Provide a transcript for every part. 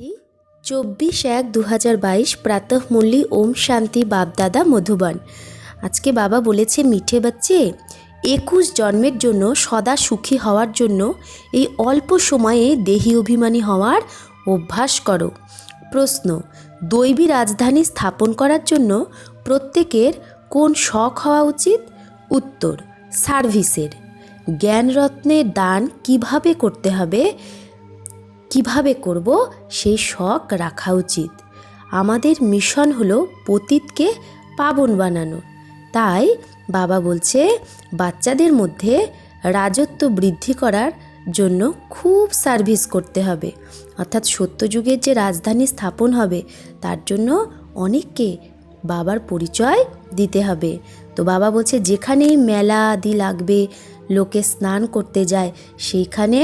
शांति 24/1/2022 प्रातः मुरली ओम शांति बाप दादा मधुबन। আজকে বাবা বলেছে মিঠে বাচ্চে 21 জন্মের জন্য সদা সুখী হওয়ার জন্য এই অল্প সময়ে দেহি অভিমানী হওয়ার অভ্যাস করো। প্রশ্ন, দৈবী রাজধানী স্থাপন করার জন্য প্রত্যেকের কোন শখ হওয়া উচিত? উত্তর, সার্ভিসের। জ্ঞানরত্নের দান কিভাবে করতে হবে, কিভাবে করব সেই শখ রাখা উচিত। আমাদের মিশন হলো পতিতকে পাবন বানানো। তাই বাবা বলছে বাচ্চাদের মধ্যে রাজত্ব বৃদ্ধি করার জন্য খুব সার্ভিস করতে হবে, অর্থাৎ সত্যযুগের যে রাজধানী স্থাপন হবে তার জন্য অনেককে বাবার পরিচয় দিতে হবে। তো বাবা বলছে যেখানেই মেলা আদি লাগবে, লোকে স্নান করতে যায়, সেইখানে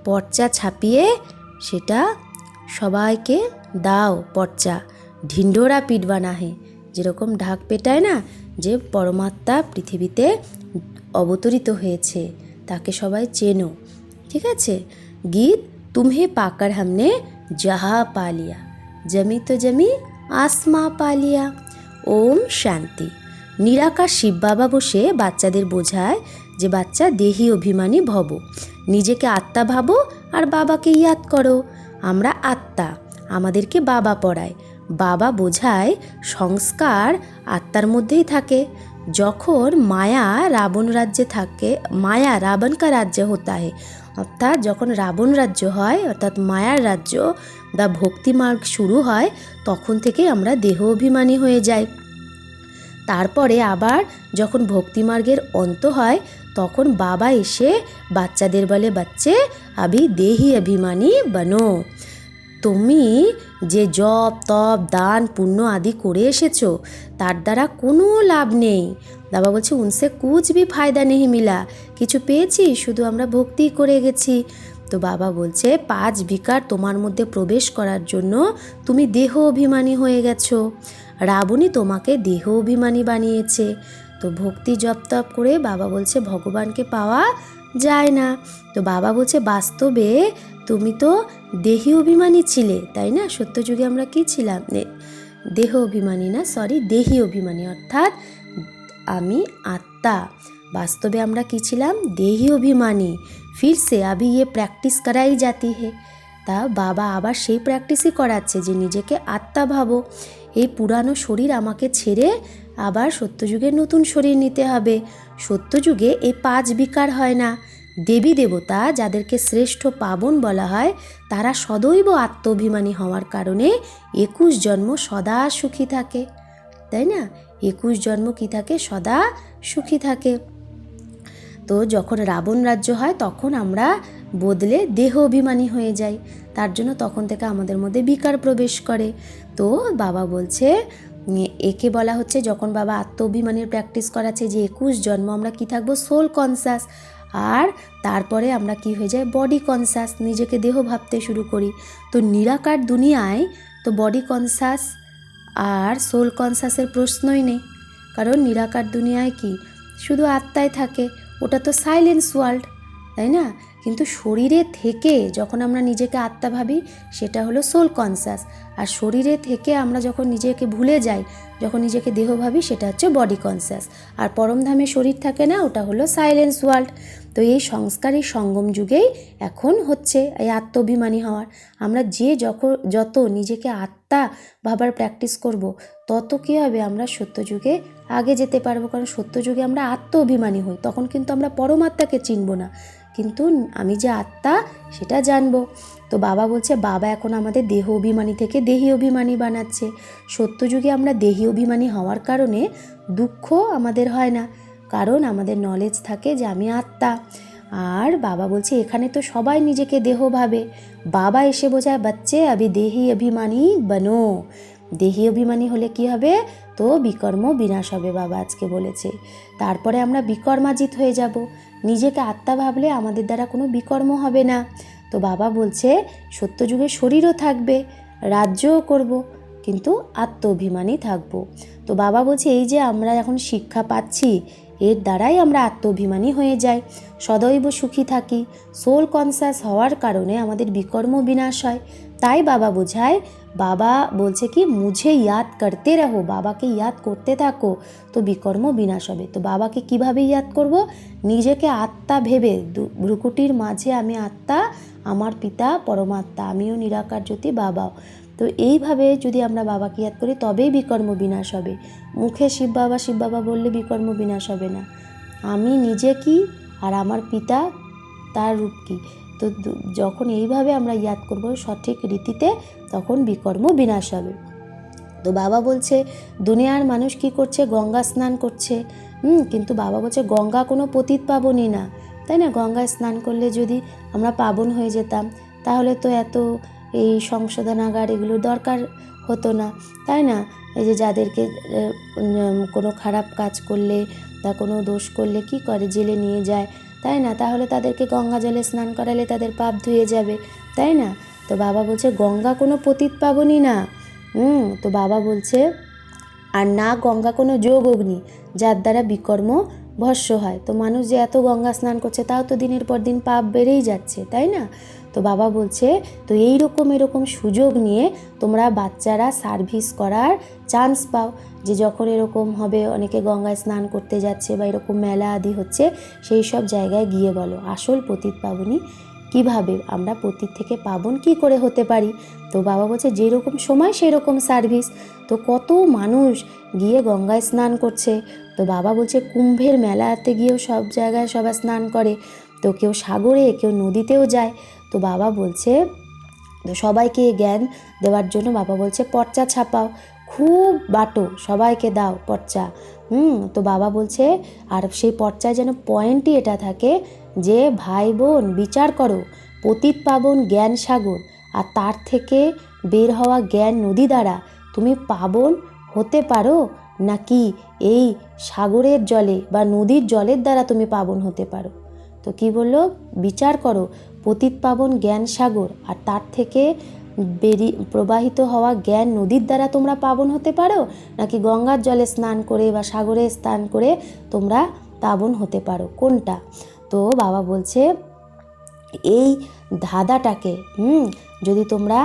পর্চা ছাপিয়ে সেটা সবাইকে দাও। পর্চা ঢিন্ডোরা পিটবা না হে, যেরকম ঢাক পেটায় না, যে পরমাত্মা পৃথিবীতে অবতরিত হয়েছে তাকে সবাই চেনো। ঠিক আছে। গীত তুমহে পাকার হামনে জাহা পালিয়া, জমি তো জমি আসমা পালিয়া। ওম শান্তি। নিরাকার শিব বাবা বসে বাচ্চাদের বোঝায় যে বাচ্চা দেহি অভিমানী ভব, নিজেকে আত্মা ভাবো আর বাবাকে ইয়াদ করো। আমরা আত্মা, আমাদেরকে বাবা পড়ায়। বাবা বোঝায় সংস্কার আত্মার মধ্যেই থাকে। যখন মায়া রাবণ রাজ্যে থাকে, মায়া রাবণ কা রাজ্য হতা হে, অর্থাৎ যখন রাবণ রাজ্য হয়, অর্থাৎ মায়ার রাজ্য বা ভক্তি মার্গ শুরু হয়, তখন থেকে আমরা দেহ অভিমানী হয়ে যাই। তারপরে আবার যখন ভক্তিমার্গের অন্ত হয়, তখন বাবা এসে বাচ্চাদের বলে, বাচ্চে আভি দেহি অভিমানী বনো। তুমি যে জপ তপ দান পুণ্য আদি করে এসেছো তার দ্বারা কোনো লাভ নেই। বাবা বলছে উনসে কুছ ভি ফায়দা নেই মিলা, কিছু পেয়েছি, শুধু আমরা ভক্তি করে গেছি। তো বাবা বলছে 5 বিকার তোমার মধ্যে প্রবেশ করার জন্য তুমি দেহ অভিমানী হয়ে গেছো। রাবণী তোমাকে দেহ অভিমানী বানিয়েছে। তো ভক্তি জপ তপ করে বাবা বলছে ভগবানকে পাওয়া যায় না। তো বাবা বলছে বাস্তবে তুমি তো দেহি অভিমানী ছিলে, তাই না? সত্যযুগে আমরা কি ছিলাম? দেহ অভিমানী না, সরি, দেহি অভিমানী, অর্থাৎ আমি আত্মা। বাস্তবে আমরা কি ছিলাম? দেহি অভিমানী। ফির সে আভি ইয়ে প্র্যাকটিস করাই জাতি হে। তা বাবা আবার সেই প্র্যাকটিসই করাচ্ছে যে নিজেকে আত্মা ভাবো। এই পুরানো শরীর আমাকে ছেড়ে আবার সত্যযুগে নতুন শরীর নিতে হবে। সত্যযুগে এই 5 বিকার হয় না। দেবী দেবতা যাদেরকে শ্রেষ্ঠ পাবন বলা হয়, তারা সদৈব আত্মঅভিমানী হওয়ার কারণে 21 জন্ম সদা সুখী থাকে, তাই না? 21 জন্ম কি থাকে? সদা সুখী থাকে। তো যখন রাবণ রাজ্য হয় তখন আমরা বদলে দেহ অভিমানী হয়ে যাই, তার জন্য তখন থেকে আমাদের মধ্যে বিকার প্রবেশ করে। তো বাবা বলছে একে বলা হচ্ছে, যখন বাবা আত্ম অভিমানের প্র্যাকটিস করাচ্ছে যে 21 জন্ম আমরা কি থাকবো? Soul conscious. আর তারপরে আমরা কি হয়ে যাই? বডি কনসাস, নিজেকে দেহ ভাবতে শুরু করি। তো নিরাকার দুনিয়ায় তো বডি কনসাস আর সোল কনসাসের প্রশ্নই নেই, কারণ নিরাকার দুনিয়ায় কি শুধু আত্মাই থাকে, ওটা তো সাইলেন্স ওয়ার্ল্ড, তাই না? কিন্তু শরীরে থেকে যখন আমরা নিজেকে আত্মা ভাবি সেটা হলো সোল কনসাস, আর শরীরে থেকে আমরা যখন নিজেকে ভুলে যাই, যখন নিজেকে দেহ ভাবি, সেটা হচ্ছে বডি কনসাস। আর পরমধামে শরীর থাকে না, ওটা হলো সাইলেন্স ওয়ার্ল্ড। তো এই সংস্কার এই সঙ্গম যুগেই এখন হচ্ছে এই আত্মঅভিমানী হওয়ার। আমরা যে যত নিজেকে আত্মা ভাবার প্র্যাকটিস করব, তত কী হবে? আমরা সত্যযুগে আগে যেতে পারবো। কারণ সত্যযুগে আমরা আত্ম অভিমানী হই, তখন কিন্তু আমরা পরমাত্মাকে চিনব না, কিন্তু আমি যে আত্মা সেটা জানবো। তো বাবা বলছে বাবা এখন আমাদের দেহ অভিমানী থেকে দেহি অভিমানী বানাচ্ছে। সত্যযুগে আমরা দেহি অভিমানী হওয়ার কারণে দুঃখ আমাদের হয় না, কারণ আমাদের নলেজ থাকে যে আমি আত্মা। আর বাবা বলছে এখানে তো সবাই নিজেকে দেহ ভাবে। বাবা এসে বোঝায় বাচ্চে আভি দেহি অভিমানী বনো। দেহি অভিমানী হলে কি হবে? তো বিকর্ম বিনাশ হবে, বাবা আজকে বলেছে। তারপরে আমরা বিকর্মাজিত হয়ে যাব। নিজেকে আত্মা ভাবলে আমাদের দ্বারা কোনো বিকর্ম হবে না। তো বাবা বলছে সত্যযুগে শরীরও থাকবে, রাজ্যও করব, কিন্তু আত্ম অভিমানী থাকবো। তো বাবা বলছে এই যে আমরা এখন শিক্ষা পাচ্ছি, এর দ্বারাই আমরা আত্মঅভিমানী হয়ে যাই, সদৈব সুখী থাকি। সোল কনসাস হওয়ার কারণে আমাদের বিকর্ম বিনাশ হয়। তাই বাবা বোঝায়, বাবা বলছে কি মুঝে ইয়াদ করতে রহো, বাবাকে ইয়াদ করতে থাকো, তো বিকর্ম বিনাশ হবে। তো বাবাকে কিভাবে ইয়াদ করব? নিজেকে আত্মা ভেবে, ভ্রুকুটির মাঝে আমি আত্মা, আমার পিতা পরমাত্মা, আমিও নিরাকার জ্যোতি, বাবাও। তো এইভাবে যদি আমরা বাবাকে ইয়াদ করি তবেই বিকর্ম বিনাশ হবে। মুখে শিব বাবা বললে বিকর্ম বিনাশ হবে না। আমি নিজে কি আর আমার পিতা তার রূপ কি, তো যখন এইভাবে আমরা ইয়াদ করব সঠিক রীতিতে, তখন বিকর্ম বিনাশ হবে। তো বাবা বলছে দুনিয়ার মানুষ কি করছে? গঙ্গা স্নান করছে, কিন্তু বাবা বলছে গঙ্গা কোনো পতিত পাবনই না, তাই না? গঙ্গায় স্নান করলে যদি আমরা পাবন হয়ে যেতাম, তাহলে তো এত এই সংশোধনাগার এগুলোর দরকার হতো না, তাই না? এই যে যাদেরকে কোনো খারাপ কাজ করলে বা কোনো দোষ করলে কি করে? জেলে নিয়ে যায়, তাই না? তাহলে তাদেরকে গঙ্গা জলে স্নান করালে তাদের পাপ ধুয়ে যাবে, তাই না? তো বাবা বলছে গঙ্গা কোনো পতিত পাবনই না। তো বাবা বলছে আর না গঙ্গা কোনো যোগ অগ্নি যার দ্বারা বিকর্ম ভস্য হয়। তো মানুষ যে এত গঙ্গা স্নান করছে, তাও তো দিনের পর দিন পাপ বেড়েই যাচ্ছে, তাই না? তো বাবা বলছে তো এরকম সুযোগ নিয়ে তোমরা বাচ্চারা সার্ভিস করার চান্স পাও, যে যখন এরকম হবে অনেকে গঙ্গায় স্নান করতে যাচ্ছে বা এরকম মেলা আদি হচ্ছে, সেই সব জায়গায় গিয়ে বলো আসল পতিত পাবনী কিভাবে, আমরা পতিত থেকে পাবন কি করে হতে পারি। তো বাবা বলছে যেরকম সময় সেরকম সার্ভিস। তো কত মানুষ গিয়ে গঙ্গায় স্নান করছে। তো বাবা বলছে কুম্ভের মেলাতে গিয়েও সব জায়গায় সবাই স্নান করে, তো কেউ সাগরে কেউ নদীতেও যায়। তো বাবা বলছে তো সবাইকে জ্ঞান দেওয়ার জন্য বাবা বলছে পর্চা ছাপাও, খুব বাটো, সবাইকে দাও পর্চা। তো বাবা বলছে আর সেই পর্চায় যেন পয়েন্টই এটা থাকে যে ভাই বোন বিচার করো, পতিত পাবন জ্ঞান সাগর, আর তার থেকে বের হওয়া জ্ঞান নদী দ্বারা তুমি পাবন হতে পারো, নাকি এই সাগরের জলে বা নদীর জলের দ্বারা তুমি পাবন হতে পারো। তো কি বললো? বিচার করো, পতিত পাবন জ্ঞান সাগর আর তার থেকে প্রবাহিত হওয়া জ্ঞান নদীর দ্বারা তোমরা পাবন হতে পারো, নাকি গঙ্গার জলে স্নান করে বা সাগরে স্নান করে তোমরা পাবন হতে পারো, কোনটা? তো বাবা বলছে এই ধাঁধাটাকে যদি তোমরা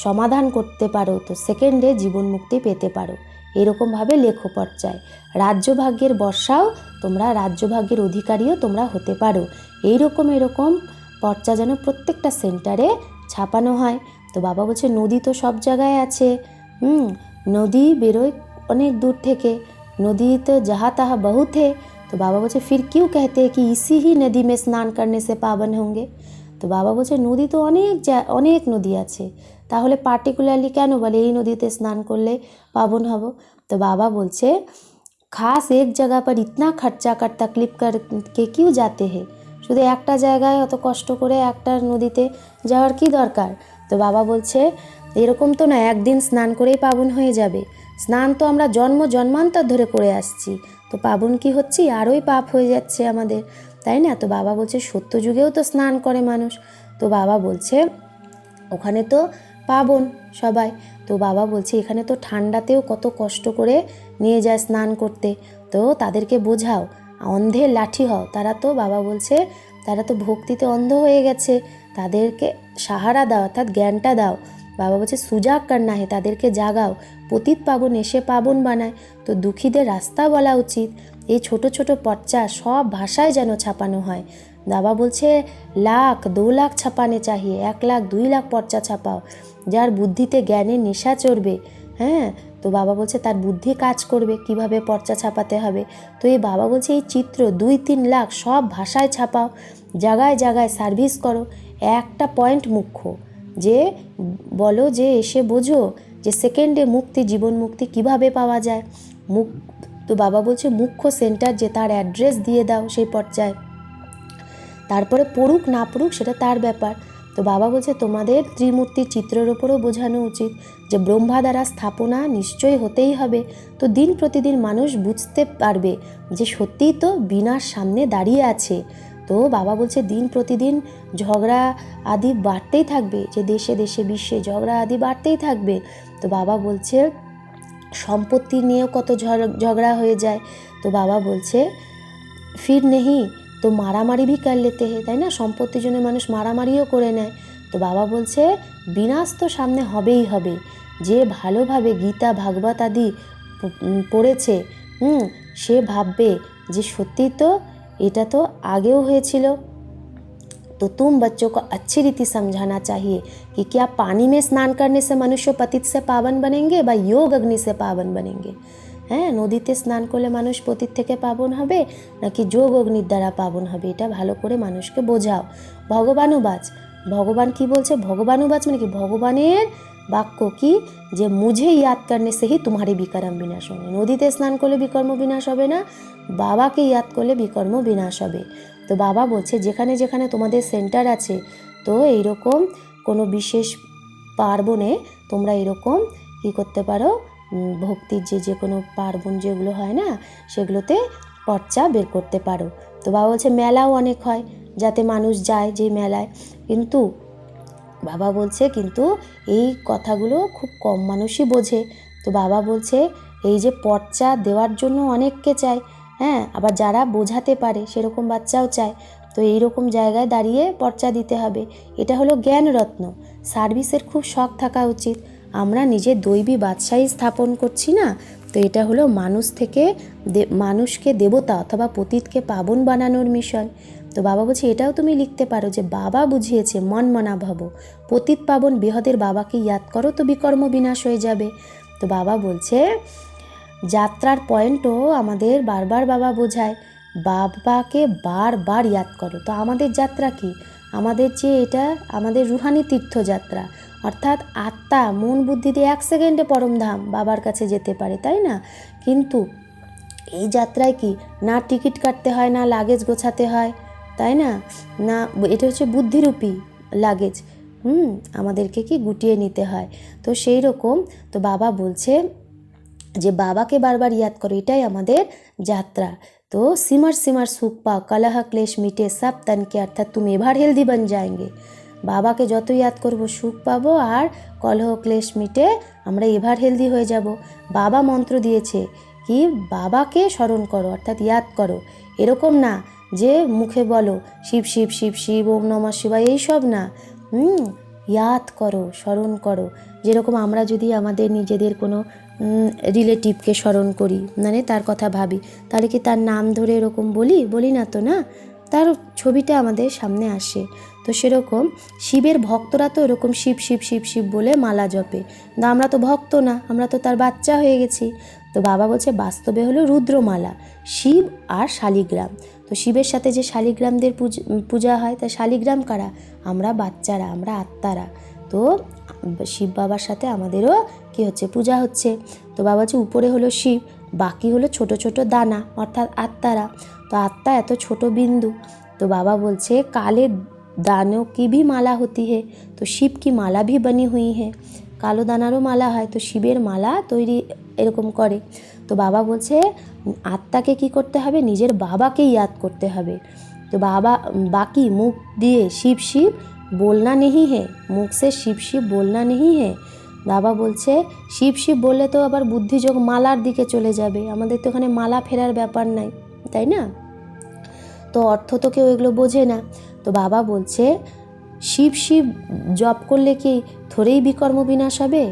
সমাধান করতে পারো তো সেকেন্ডে জীবন মুক্তি পেতে পারো। এরকমভাবে লেখো পর্চায়, রাজ্যভাগ্যের বর্ষাও তোমরা, রাজ্যভাগ্যের অধিকারীও তোমরা হতে পারো। এরকম পর্চা যেন প্রত্যেকটা সেন্টারে ছাপানো হয়। তো বাবা বলছে নদী তো সব জায়গায় আছে, নদী বেরোয় অনেক দূর থেকে, নদী তো যাহা তাহা বহুত হে। তো বাবা বলছে ফির क्यों कहते हैं कि इसी ही नदी में स्नान करने से पावन होंगे। তো বাবা বলছে নদী তো অনেক নদী আছে, তাহলে পার্টিকুলারলি কেন বলে এই নদীতে স্নান করলে পাবন হব। তো বাবা বলছে খাস এক জায়গা पर इतना खर्चा कर तकलीफ करके क्यों जाते हैं, শুধু একটা জায়গায় অত কষ্ট করে একটা নদীতে যাওয়ার কি দরকার। তো বাবা বলছে এরকম তো না একদিন স্নান করেই পাবন হয়ে যাবে, স্নান তো আমরা জন্মান্তর ধরে করে আসছি, তো পাবন কি হচ্ছি, আরোই পাপ হয়ে যাচ্ছে আমাদের, তাই না? তো বাবা বলছে সত্যযুগেও তো স্নান করে মানুষ, তো বাবা বলছে ওখানে তো পাবন সবাই। তো বাবা বলছে এখানে তো ঠান্ডাতেও কত কষ্ট করে নিয়ে যায় স্নান করতে, তো তাদেরকে বোঝাও, অন্ধের লাঠি হও, তারা তো বাবা বলছে তারা তো ভক্তিতে অন্ধ হয়ে গেছে, তাদেরকে সাহারা দাও, অর্থাৎ জ্ঞানটা দাও। বাবা বলছে সুজাগ করনা হে, তাদেরকে জাগাও, পতিত পাবন এসে পাবন বানায়, তো দুঃখীদের রাস্তা বলা উচিত। এই ছোট ছোট পর্চা সব ভাষায় যেন ছাপানো হয়। বাবা বলছে 1,00,000 2,00,000 ছাপানে চাহিয়ে, 1,00,000 2,00,000 পর্চা ছাপাও, যার বুদ্ধিতে জ্ঞানের নেশা চড়বে, হ্যাঁ, তো বাবা বলছে তার বুদ্ধি কাজ করবে কিভাবে পর্চা ছাপাতে হবে। তো এই বাবা বলছে এই চিত্র 2-3 লাখ সব ভাষায় ছাপাও, জায়গায় জায়গায় সার্ভিস করো। একটা পয়েন্ট মুখ্য, যে বলো যে এসে বোঝো যে সেকেন্ডে মুক্তি, জীবন মুক্তি কিভাবে পাওয়া যায়। তো বাবা বলছে মুখ্য সেন্টার যে তার অ্যাড্রেস দিয়ে দাও সেই পর্যায়ে, তারপরে পড়ুক না পড়ুক সেটা তার ব্যাপার। তো বাবা বলছে তোমাদের ত্রিমূর্তির চিত্রের ওপরও বোঝানো উচিত যে ব্রহ্মা দ্বারা স্থাপনা নিশ্চয়ই হতেই হবে। তো দিন প্রতিদিন মানুষ বুঝতে পারবে যে সত্যিই তো বিনার সামনে দাঁড়িয়ে আছে। তো বাবা বলছে দিন প্রতিদিন ঝগড়া আদি বাড়তেই থাকবে, যে দেশে দেশে বিশ্বে ঝগড়া আদি বাড়তেই থাকবে। তো বাবা বলছে সম্পত্তি নিয়েও কত ঝগড়া হয়ে যায়। তো বাবা বলছে फिर नहीं तो मारामाরি भी कर लेते हैं, তাই না? সম্পত্তির জন্য মানুষ মারামারিও করে নেয়। তো বাবা বলছে বিনাশ তো সামনে হবেই হবে। যে ভালোভাবে গীতা ভাগবত আদি পড়েছে সে ভাববে যে সত্যি তো এটা তো আগেও হয়েছিল। तो तुम बच्चों को अच्छी रीति समझाना चाहिए कि क्या पानी में स्नान करने से मनुष्य पतित से पावन बनेंगे বা योग अग्नि से पावन बनेंगे। হ্যাঁ, নদীতে স্নান করলে মানুষ পতিত থেকে পাবন হবে নাকি যোগ অগ্নির দ্বারা পাবন হবে, এটা ভালো করে মানুষকে বোঝাও। ভগবানুবাচ, ভগবান কি বলছে? ভগবানুবাচ মানে কি? ভগবানের বাক্য কি? যে মুঝে ইয়াদ করনে সে হি তোমারি বিকর্ম বিনাশ হবে। নদীতে স্নান করলে বিকর্ম বিনাশ হবে না, বাবাকে ইয়াদ করলে বিকর্ম বিনাশ হবে। তো বাবা বলছে যেখানে যেখানে তোমাদের সেন্টার আছে, তো এইরকম কোনো বিশেষ পার্বণে তোমরা এরকম কী করতে পারো, ভক্তির যে কোনো পার্বণ যেগুলো হয় না সেগুলোতে পর্চা বের করতে পারো। তো বাবা বলছে মেলাও অনেক হয় যাতে মানুষ যায় যে মেলায়, কিন্তু বাবা বলছে কিন্তু এই কথাগুলো খুব কম মানুষই বোঝে। তো বাবা বলছে এই যে পর্চা দেওয়ার জন্য অনেককে চায়, হ্যাঁ, আবার যারা বোঝাতে পারে সেরকম বাচ্চাও চায়। তো এইরকম জায়গায় দাঁড়িয়ে পর্চা দিতে হবে। এটা হলো জ্ঞানরত্ন। সার্ভিসের খুব শখ থাকা উচিত। আমরা নিজের দৈবী বাদশাহী স্থাপন করছি না, তো এটা হলো মানুষ থেকে মানুষকে দেবতা অথবা পতিতকে পাবন বানানোর মিশন। তো বাবা বলছে এটাও তুমি লিখতে পারো যে বাবা বুঝিয়েছে মন মনা ভব, পতিত পাবন বৃহদের বাবাকে ইয়াদ করো তো বিকর্ম বিনাশ হয়ে যাবে। তো বাবা বলছে যাত্রার পয়েন্টও আমাদের বারবার বাবা বোঝায়, বাবাকে বারবার ইয়াদ করো। তো আমাদের যাত্রা কি? আমাদের যে এটা আমাদের রুহানি তীর্থযাত্রা, অর্থাৎ আত্মা মন বুদ্ধি দিয়ে 1 সেকেন্ডে পরমধাম বাবার কাছে যেতে পারে, তাই না? কিন্তু এই যাত্রায় কি না টিকিট কাটতে হয়, না লাগেজ গোছাতে হয়, তাই না? না, এটা হচ্ছে বুদ্ধিরূপী লাগেজ, আমাদেরকে কি গুটিয়ে নিতে হয়। তো সেই রকম তো বাবা বলছে যে বাবাকে বারবার ইয়াদ করো, এটাই আমাদের যাত্রা। তো সিমার সিমার সুখ পাও, কলহ ক্লেশ মিটে সব তনকে, অর্থাৎ তুমি এভার হেলদি বন যাएंगे। বাবাকে যত ইয়াদ করব সুখ পাবো, আর কলহ ক্লেশ মিটে আমরা এভার হেলদি হয়ে যাব। বাবা মন্ত্র দিয়েছে কি বাবাকে স্মরণ করো, অর্থাৎ ইয়াদ করো। এরকম না যে মুখে বলো শিব শিব শিব শিব ওম নমঃ শিবায়, এইসব না, ইয়াদ করো, স্মরণ করো। যেরকম আমরা যদি আমাদের নিজেদের কোনো রিলেটিভকে স্মরণ করি, মানে তার কথা ভাবি, তাহলে কি তার নাম ধরে এরকম বলি না তো, না, তার ছবিটা আমাদের সামনে আসে। তো সেরকম শিবের ভক্তরা তো এরকম শিব শিব শিব শিব বলে মালা জপে, কিন্তু আমরা তো ভক্ত না, আমরা তো তার বাচ্চা হয়ে গেছি। তো বাবা বলছে বাস্তবে হলো রুদ্রমালা, শিব আর শালিগ্রাম। তো শিবের সাথে যে শালিগ্রামদের পূজা হয়, তা শালিগ্রাম কারা? আমরা বাচ্চারা, আমরা আত্মারা। তো শিব বাবার সাথে আমাদেরও কি হচ্ছে, পূজা হচ্ছে। তো বাবা হচ্ছে উপরে হলো শিব, বাকি হলো ছোট ছোট দানা, অর্থাৎ আত্মারা। তো আত্মা এত ছোট বিন্দু। তো বাবা বলছে কালে दानों की भी माला होती है, तो शिव की माला भी बनी हुई है। কালো দানারও মালা হয়, তো শিবের মালা তৈরি এরকম করে। তো বাবা বলছে আত্মাকে কি করতে হবে? নিজের বাবাকে ইয়াদ করতে হবে। তো বাবা বাকি মুখ দিয়ে শিব শিব बोलना नहीं है, মুখ से শিব শিব बोलना नहीं है। বাবা বলছে শিব শিব বললে তো আবার বুদ্ধিযোগ মালার দিকে চলে যাবে, আমাদের তো এখানে মালা ফেরার ব্যাপার নাই, তাই না? তো অর্থ তো কেউ এগুলো বোঝে না। তো বাবা বলছে শিব শিব জপ করলে কি থোড়েই বিকর্ম বিনাশ হবে?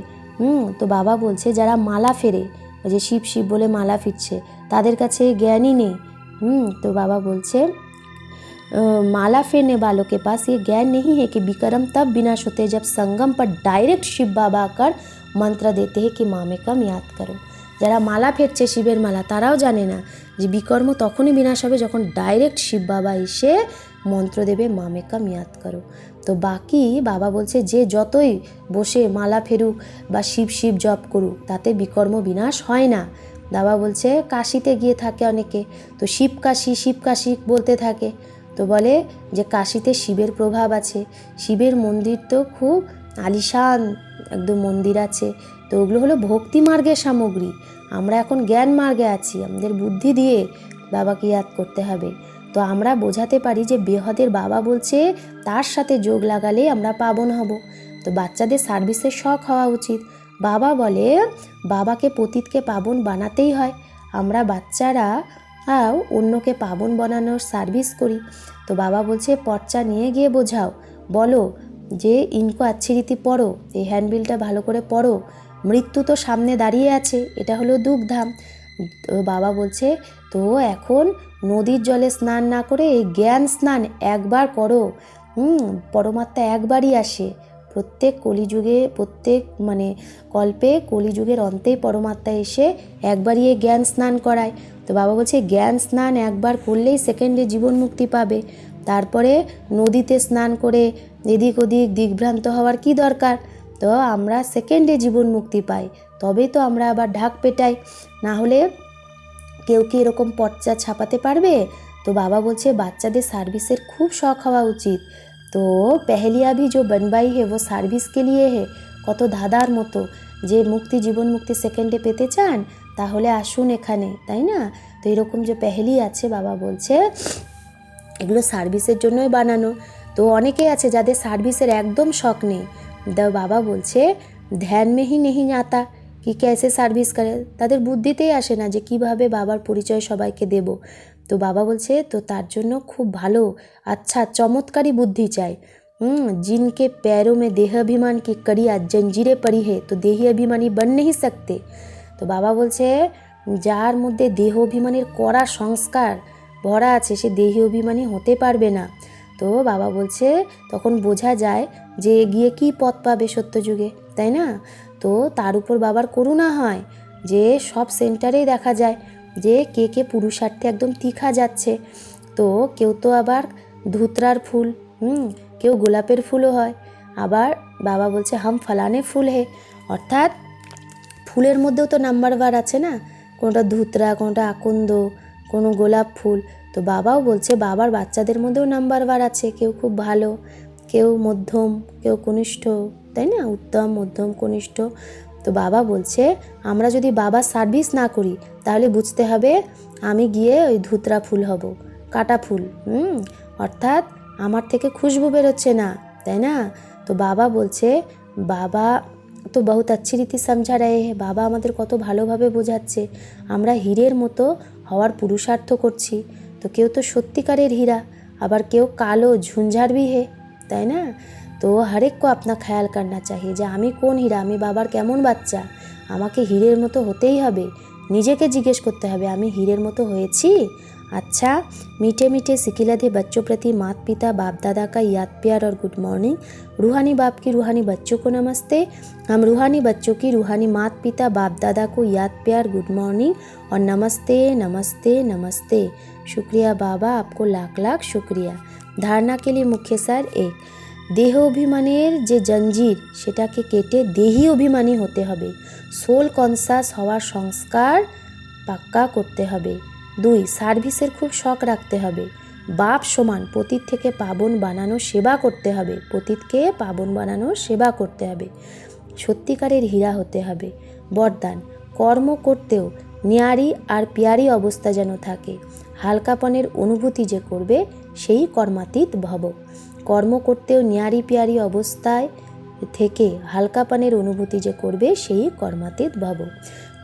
তো বাবা বলছে যারা মালা ফেরে, ওই যে শিব শিব বলে মালা ফিরছে, তাদের কাছে জ্ঞানই নেই। তো বাবা বলছে माला फेरने वालों के पास ये ज्ञान नहीं है कि विक्रम तब विनाश होते हैं जब संगम पर डायरेक्ट शिव बाबा आकर मंत्र देते हैं कि माँ में कम याद करो। যারা মালা ফেরছে শিবের মালা, তারাও জানে না যে বিকর্ম তখনই বিনাশ হবে যখন ডাইরেক্ট শিব বাবা এসে মন্ত্র দেবে মা মে কাম ইয়াদ করো। তো বাকি বাবা বলছে যে যতই বসে মালা ফেরুক বা শিব শিব জপ করুক, তাতে বিকর্ম বিনাশ হয় না। বাবা বলছে কাশিতে গিয়ে থাকে অনেকে, তো শিব কাশি বলতে থাকে, তো বলে যে কাশিতে শিবের প্রভাব আছে, শিবের মন্দির তো খুব আলিশান একদম মন্দির আছে। তো ওগুলো হলো ভক্তি মার্গের সামগ্রী, আমরা এখন জ্ঞান মার্গে আছি, আমাদের বুদ্ধি দিয়ে বাবাকে ইয়াদ করতে হবে। তো আমরা বোঝাতে পারি যে বেহদের বাবা বলছে তার সাথে যোগ লাগালে আমরা পাবন হব। তো বাচ্চাদের সার্ভিসের শখ হওয়া উচিত। বাবা বলে বাবাকে পতিতকে পাবন বানাতেই হয়। আমরা বাচ্চারা আর অন্যকে পাবন বানানোর সার্ভিস করি। তো বাবা বলছে পর্চা নিয়ে গিয়ে বোঝাও, বলো যে ইনকো আচ্ছি রীতি পড়ো, এই হ্যান্ডবিলটা ভালো করে পড়ো, মৃত্যু তো সামনে দাঁড়িয়ে আছে, এটা হলো দুঃখধাম। তো বাবা বলছে তো এখন নদীর জলে স্নান না করে এই জ্ঞান স্নান একবার করো। পরমাত্মা একবারই আসে, প্রত্যেক কলিযুগে, প্রত্যেক কল্পে, কলিযুগের অন্তেই পরমাত্মা এসে একবারই এই জ্ঞান স্নান করায়। তো বাবা বলছে জ্ঞান স্নান একবার করলেই সেকেন্ডে জীবন মুক্তি পাবে, তারপরে নদীতে স্নান করে এদিক ওদিক দিগ্ভ্রান্ত হওয়ার কি দরকার। তো আমরা সেকেন্ডে জীবন মুক্তি পাই, তবেই তো আমরা আবার ঢাক পেটাই, না হলে কেউ কি এরকম পর্চা ছাপাতে পারবে। তো বাবা বলছে বাচ্চাদের সার্ভিসের খুব শখ হওয়া উচিত। তো পেহলিয়া ভি जो बनवाई है वो সার্ভিস কে লিয়ে হে, কত ধাঁধার মতো, যে মুক্তি জীবন মুক্তি সেকেন্ডে পেতে চান তাহলে আসুন এখানে, তাই না। তো এরকম যে পেহলি আছে বাবা বলছে এগুলো সার্ভিসের জন্যই বানানো। তো অনেকেই আছে যাদের সার্ভিসের একদম শখ নেই। বাবা বলছে ধ্যান মেহি নেহি আতা কি ক্যাসে সার্ভিস করে, তাদের বুদ্ধিতেই আসে না যে কিভাবে বাবার পরিচয় সবাইকে দেব। তো বাবা বলছে তো তার জন্য খুব ভালো আচ্ছা চমৎকারী বুদ্ধি চাই। जिनके पैरों में देहाभिमान की कड़ियाँ जंजीरें पड़ी है तो देही अभिमानी बन नहीं सकते। তো বাবা বলছে যার মধ্যে দেহ অভিমানের কড়া সংস্কার ভরা আছে সে দেহি অভিমানী হতে পারবে না। তো বাবা বলছে তখন বোঝা যায় যে এগিয়ে কি পথ পাবে সত্যযুগে, তাই না। তো তার উপর বাবার করুণা হয় যে সব সেন্টারেই দেখা যায় যে কে কে পুরুষার্থে একদম তীখা যাচ্ছে। তো কেউ তো আবার ধুতরার ফুল, কেউ গোলাপের ফুলও হয়। আবার বাবা বলছে হাম ফালানে ফুল হে, অর্থাৎ ফুলের মধ্যেও তো নাম্বারবার আছে না, কোনোটা ধুতরা, কোনোটা আকন্দ, কোনো গোলাপ ফুল। তো বাবাও বলছে বাবার বাচ্চাদের মধ্যেও নাম্বারবার আছে, কেউ খুব ভালো, কেউ মধ্যম, কেউ কনিষ্ঠ, তাই না, উত্তম মধ্যম কনিষ্ঠ। তো বাবা বলছে আমরা যদি বাবার সার্ভিস না করি তাহলে বুঝতে হবে আমি গিয়ে ওই ধুতরা ফুল হব, কাটা ফুল, অর্থাৎ আমার থেকে খুশবু বেরোচ্ছে না, তাই না। তো বাবা বলছে বাবা তো বহুত আচ্ছি রীতি সমঝা রহে হে, বাবা আমাদের কত ভালোভাবে বোঝাচ্ছে আমরা হীরের মতো হওয়ার পুরুষার্থ করছি। তো কেউ তো সত্যিকারের হীরা, আবার কেউ কালো ঝুঞ্ঝার ভি হে, তাই না। তো হরেক কো আপনা খেয়াল করনা চাহিয়ে যে আমি কোন হীরা, আমি বাবার কেমন বাচ্চা, আমাকে হীরের মতো হতেই হবে, নিজেকে জিজ্ঞেস করতে হবে আমি হীরের মতো হয়েছি। अच्छा मीठे मीठे सिकिलधे बच्चों प्रति माता पिता बाप दादा का याद प्यार और गुड मॉर्निंग। रूहानी बाप की रूहानी बच्चों को नमस्ते। हम रूहानी बच्चों की रूहानी माता पिता बाप दादा को याद प्यार गुड मॉर्निंग और नमस्ते नमस्ते नमस्ते। शुक्रिया बाबा, आपको लाख लाख शुक्रिया। धारणा के लिए मुख्य सार एक, देह अभिमानेर जे जंजीर सेटाके केटे देही अभिमानी होते हबे, सोल कनसास हওয়ার সংস্কার পাক্কা করতে হবে। 2 সার্ভিসের খুব শখ রাখতে হবে। বাপ সমান পতিত থেকে পাবন বানানো সেবা করতে হবে, পতিতকে পাবন বানানো সেবা করতে হবে, সত্যিকারের হীরা হতে হবে। বরদান, কর্ম করতেও ন্যারি আর পিয়ারি অবস্থা যেন থাকে, হালকাপনের অনুভূতি যে করবে সেই কর্মাতীত ভব। কর্ম করতেও ন্যারি পিয়ারি অবস্থায় থেকে হালকাপনের অনুভূতি যে করবে সেই কর্মাতীত ভব।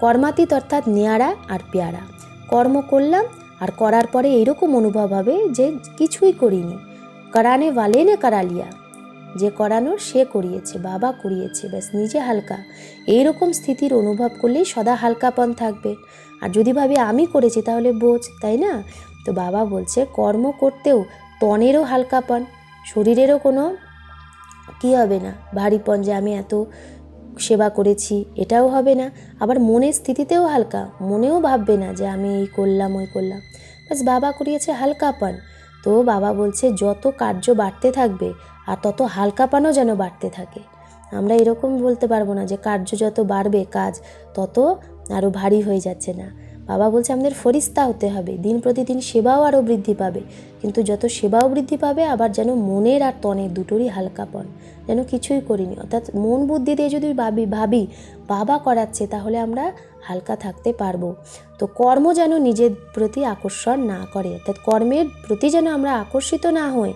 কর্মাতীত অর্থাৎ ন্যাড়া আর পেয়ারা। কর্ম করলাম আর করার পরে এইরকম অনুভব হবে যে কিছুই করিনি, করানে ওয়ালে নে করা লিয়া, যে করানোর সে করিয়েছে, বাবা করিয়েছে, ব্যাস নিজে হালকা, এইরকম স্থিতির অনুভব করলেই সদা হালকাপন থাকবে। আর যদি ভাবি আমি করেছি তাহলে বোঝ, তাই না। তো বাবা বলছে কর্ম করতেও তনেরও হালকাপন, শরীরেরও কোনো কি হবে না ভারীপন যে আমি এত সেবা করেছি এটাও হবে না। আবার মনের স্থিতিতেও হালকা, মনেও ভাববে না যে আমি এই করলাম ওই করলাম, বাস বাবা করিয়েছে, হালকাপন। তো বাবা বলছে যত কার্য বাড়তে থাকবে আর তত হালকাপনও যেন বাড়তে থাকে। আমরা এরকম বলতে পারবো না যে কার্য যত বাড়বে কাজ তত আরও ভারী হয়ে যাচ্ছে না। বাবা বলছে আমাদের ফরিস্তা হতে হবে, দিন প্রতিদিন সেবাও আরও বৃদ্ধি পাবে, কিন্তু যত সেবাও বৃদ্ধি পাবে আবার যেন মনের আর তনের দুটোরই হালকাপন, যেন কিছুই করিনি। অর্থাৎ মন বুদ্ধি দিয়ে যদি ভাবি বাবা করাচ্ছে তাহলে আমরা হালকা থাকতে পারবো। তো কর্ম যেন নিজের প্রতি আকর্ষণ না করে, অর্থাৎ কর্মের প্রতি যেন আমরা আকর্ষিত না হই,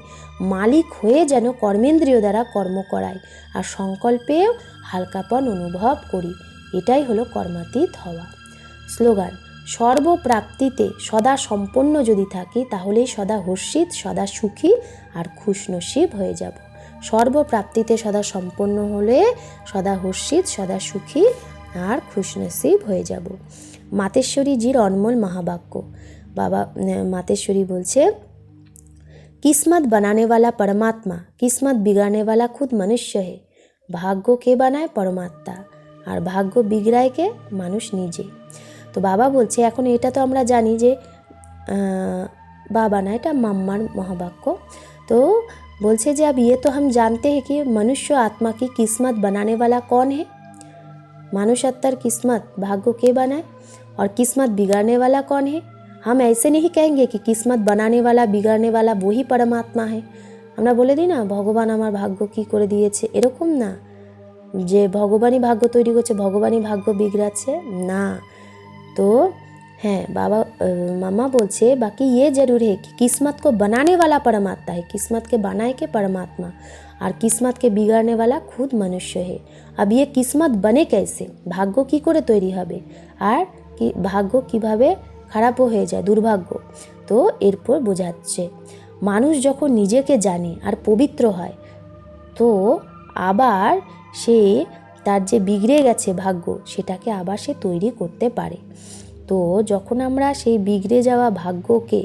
মালিক হয়ে যেন কর্মেন্দ্রিয় দ্বারা কর্ম করাই আর সংকল্পেও হালকাপন অনুভব করি, এটাই হলো কর্মাতীত হওয়া। স্লোগান, সর্বপ্রাপ্তিতে সদা সম্পন্ন যদি থাকি তাহলেই সদা হর্ষিত, সদা সুখী আর খুশনসিব হয়ে যাব। সর্বপ্রাপ্তিতে সদা সম্পন্ন হলে সদা হর্ষিত, সদা সুখী আর খুশনসিব হয়ে যাব। মাতেশ্বরীজির অনমোল মহাবাক্য। বাবা মাতেশ্বরী বলছে, किस्मत बनाने वाला परमात्मा, किस्मत बिगाड़ने वाला खुद मनुष्य है। ভাগ্য কে বানায়? পরমাত্মা। আর ভাগ্য বিগড়ায় কে? মানুষ নিজে। তো বাবা বলছে, এখন এটা তো আমরা জানি যে বাবা না, এটা মাম্মার মহাবাক্য। তো बोलছে যে अब ये तो हम जानते हैं कि मनुष्य आत्मा की किस्मत बनाने वाला कौन है। मानुष आत्मार किस्मत भाग्य के बनाए और किस्मत बिगाड़ने वाला कौन है। हम ऐसे नहीं कहेंगे कि किस्मत बनाने वाला बिगाड़ने वाला वही परमात्मा है। আমরা বলে দিই না ভগবান আমার ভাগ্য কি করে দিয়েছে, এরকম না যে ভগবানই ভাগ্য তৈরি করছে, ভগবানই ভাগ্য বিগড়াচ্ছে, না। তো হ্যাঁ, বাবা मामा बोलছে, बाकी ये जरूर है कि किस्मत को बनाने वाला परमात्मा है, किस्मत के बनाए के परमात्मा, और किस्मत के बिगाड़ने वाला खुद मनुष्य है। अब ये किस्मत बने कैसे, भाग्য কি করে তৈরি হবে আর কি ভাগ্য কিভাবে খারাপও হয়ে যায়, দুর্ভাগ্য। তো এরপর বোঝাচ্ছে, মানুষ যখন নিজেকে জানে আর পবিত্র হয় তো আবার সে তার যে বিগড়ে গেছে ভাগ্য সেটাকে আবার সে তৈরি করতে পারে। तो যখন আমরা সেই बिगड़े যাওয়া ভাগ্যকে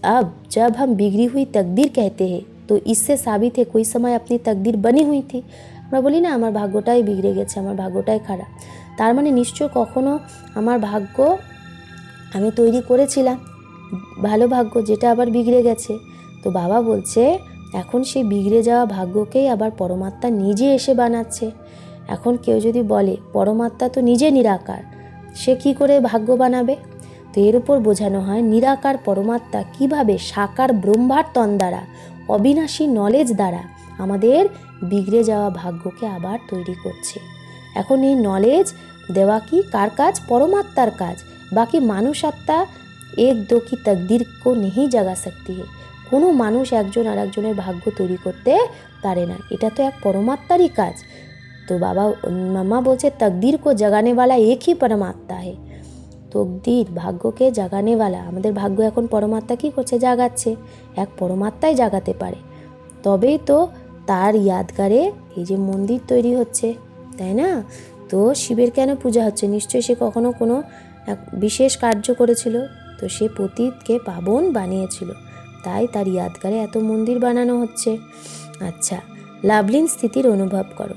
अब जब हम बिगड़ी हुई तकदीर कहते हैं तो इससे साबित है कोई समय अपनी तकदीर बनी हुई थी। আমরা বলি না আমার ভাগ্যটাই বিগড়ে গেছে, আমার ভাগ্যটাই খারাপ, তার মানে নিশ্চয় কখনো আমার ভাগ্য আমি তৈরি করেছিলাম ভালো ভাগ্য, যেটা আবার বিগড়ে গেছে। তো বাবা বলছে এখন সেই বিগড়ে যাওয়া ভাগ্যকেই আবার পরমাত্মা নিজে এসে বানাচ্ছে। এখন কেউ যদি বলে পরমাত্মা তো নিজে নিরাকার, সে কি করে ভাগ্য বানাবে? তো এর উপর বোঝানো হয় নিরাকার পরমাত্মা কিভাবে সাকার ব্রহ্মার তন দ্বারা অবিনাশী নলেজ দ্বারা আমাদের বিগড়ে যাওয়া ভাগ্যকে আবার তৈরি করছে। এখন এই নলেজ দেওয়া কি কার কাজ? পরমাত্মার কাজ। বাকি মানুষ আত্মা এক দো কি তকদির কো नहीं जगा सकती है। কোনো মানুষ একজন আর একজনের ভাগ্য তৈরি করতে পারে না, এটা তো এক পরমাত্মারই কাজ। তো বাবা মাম্মা বলছে তকদির কো জাগানে वाला एक ही परमात्मा है। তকদির ভাগ্যকে জাগানে वाला, আমাদের ভাগ্য এখন পরমাত্মা কি করছে? জাগাচ্ছে। এক পরমাত্মাই জাগাতে পারে, তবেই তো তার ইয়াদগারে এই যে মন্দির তৈরি হচ্ছে, তাই না? তো শিবের কেন পূজা হচ্ছে? নিশ্চয়ই সে কখনো কোনো এক বিশেষ কার্য করেছিল, তো সে পতিতকে পাবন বানিয়েছিল, তাই তার ইয়াদগারে এত মন্দির বানানো হচ্ছে। আচ্ছা, লাভলীন স্থিতির অনুভব করো।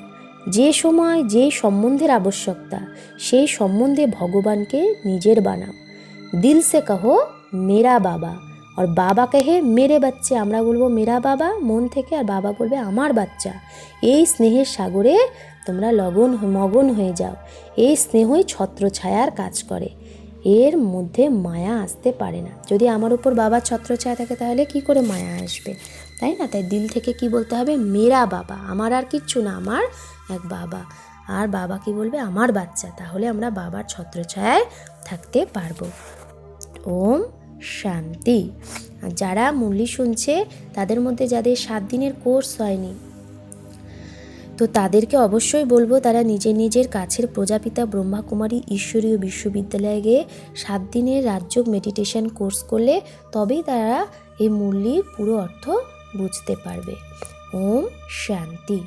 যে সময় যে সম্বন্ধের আবশ্যকতা সেই সম্বন্ধে ভগবানকে নিজের বানাও। দিল সে কহো মেরা বাবা, আর বাবা কহে মেরে বাচ্চা। আমরা বলবো মেরা বাবা মন থেকে, আর বাবা বলবে আমার বাচ্চা। এই স্নেহের সাগরে তোমরা মগন হয়ে যাও। এই স্নেহই ছত্রছায়ার কাজ করে, এর মধ্যে মায়া আসতে পারে না। যদি আমার উপর বাবার ছত্রছায়া থাকে তাহলে কি করে মায়া আসবে, তাই না? তাই দিল থেকে কি বলতে হবে? মেরা বাবা, আমার আর কিচ্ছু না, আমার এক বাবা। আর বাবা কি বলবে? আমার বাচ্চা। তাহলে আমরা বাবার ছত্রছায়ায় থাকতে পারবো। ওম শান্তি। যারা মুরলি শুনছে তাদের মধ্যে যাদের 7 দিনের কোর্স হয়নি, তো তাদেরকে অবশ্যই বলবো তারা নিজের নিজের কাছের প্রজাপিতা ব্রহ্মাকুমারী ঈশ্বরীয় বিশ্ববিদ্যালয়ে গিয়ে 7 দিনের রাজযোগ মেডিটেশন কোর্স করলে তবেই তারা এই মুরলির পুরো অর্থ বুঝতে পারবে। ওম শান্তি।